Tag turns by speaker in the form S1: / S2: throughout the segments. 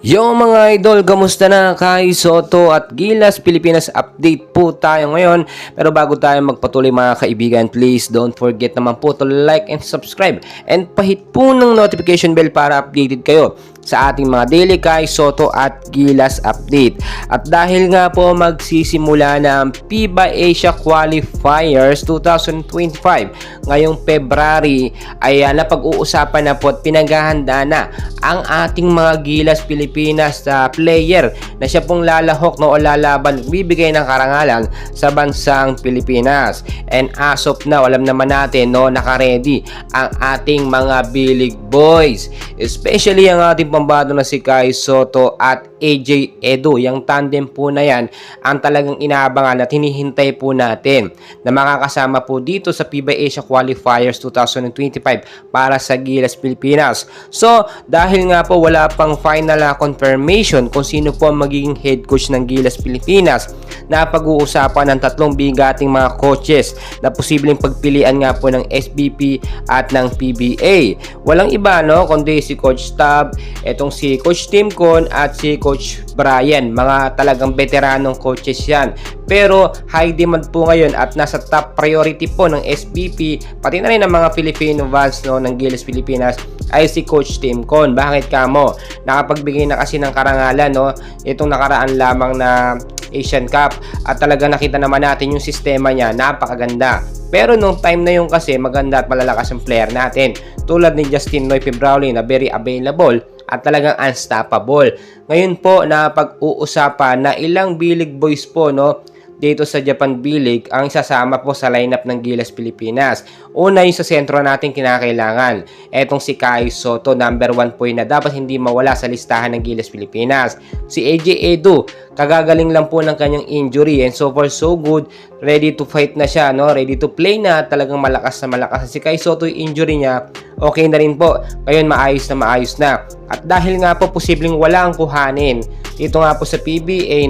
S1: Yo mga idol, kamusta na? Kai Soto at Gilas Pilipinas update po tayo ngayon. Pero bago tayo magpatuloy mga kaibigan, please don't forget naman po to like and subscribe. And pahit po ng notification bell para updated kayo sa ating mga daily Kai Soto at Gilas update. At dahil nga po magsisimula na ang FIBA Asia Qualifiers 2025 ngayong February, ay napag-uusapan na po at pinaghahanda na ang ating mga Gilas Pilipinas player na siya pong lalahok o lalaban, bibigay ng karangalan sa bansang Pilipinas. And as of now, alam naman natin naka-ready ang ating mga Bilig Boys, especially ang ating pambato na si Kai Soto at AJ Edu. Yung tandem po na yan ang talagang inaabangan at hinihintay po natin na makakasama po dito sa FIBA Asia Qualifiers 2025 para sa Gilas Pilipinas. So dahil nga po wala pang final confirmation kung sino po ang magiging head coach ng Gilas Pilipinas, na pag-uusapan ng tatlong bigating mga coaches na posibleng pagpilian nga po ng SBP at ng PBA. Walang iba kundi si Coach Tab, etong si Coach Tim Con at si Coach Brian. Mga talagang veteranong coaches yan. Pero high demand po ngayon at nasa top priority po ng SBP pati na rin ng mga Filipino fans ng Gilas Pilipinas ay si Coach Tim Con. Bakit kamo? Nakapagbigay na kasi ng karangalan itong nakaraan lamang na Asian Cup at talaga nakita naman natin yung sistema niya, napakaganda. Pero nung time na yun kasi maganda at malalakas ang player natin tulad ni Justin Noy February na very available at talagang unstoppable. Ngayon po na pag-uusapan na ilang Bilig Boys po dito sa Japan Bilig ang isasama po sa lineup ng Gilas Pilipinas. Una yung sa sentro natin kinakailangan. Etong si Kai Soto, number 1 po na dapat hindi mawala sa listahan ng Gilas Pilipinas. Si AJ Edu, kagagaling lang po ng kanyang injury and so far so good. Ready to fight na siya, ready to play na, talagang malakas na malakas. Si Kai Soto yung injury niya, okay na rin po. Ngayon maayos na. At dahil nga po posibleng wala ang kuhanin dito nga po sa PBA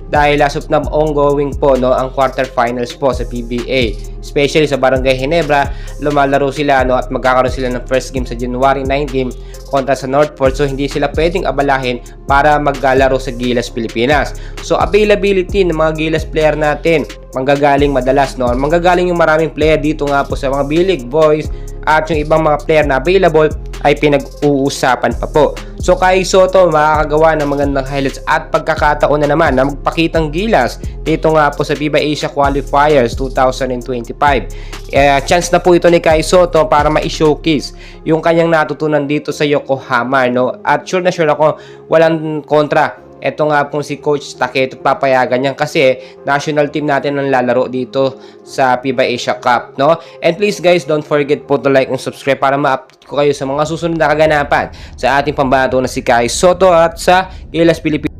S1: dahil as of now ongoing po ang quarterfinals po sa PBA, especially sa Barangay Ginebra. Lumalaro sila at magkakaroon sila ng first game sa January 19 kontra sa Northport, so hindi sila pwedeng abalahin para maglalaro sa Gilas Pilipinas. So availability ng mga Gilas player natin manggagaling madalas manggagaling yung maraming player dito nga po sa mga Bilig Boys at yung ibang mga player na available ay pinag-uusapan pa po. So Kai Soto makakagawa ng magandang highlights at pagkakataon na naman na magpakitang Gilas dito nga po sa FIBA Asia Qualifiers 2025. Chance na po ito ni Kai Soto para ma-showcase yung kanyang natutunan dito sa Yokohama at sure na sure ako walang kontra. Ito nga po si Coach Taketo, papayagan niyan kasi national team natin ang lalaro dito sa FIBA Asia Cup, And please guys, don't forget po to like and subscribe para ma-update ko kayo sa mga susunod na kaganapan sa ating pambato na si Kai Soto at sa Gilas Pilipinas.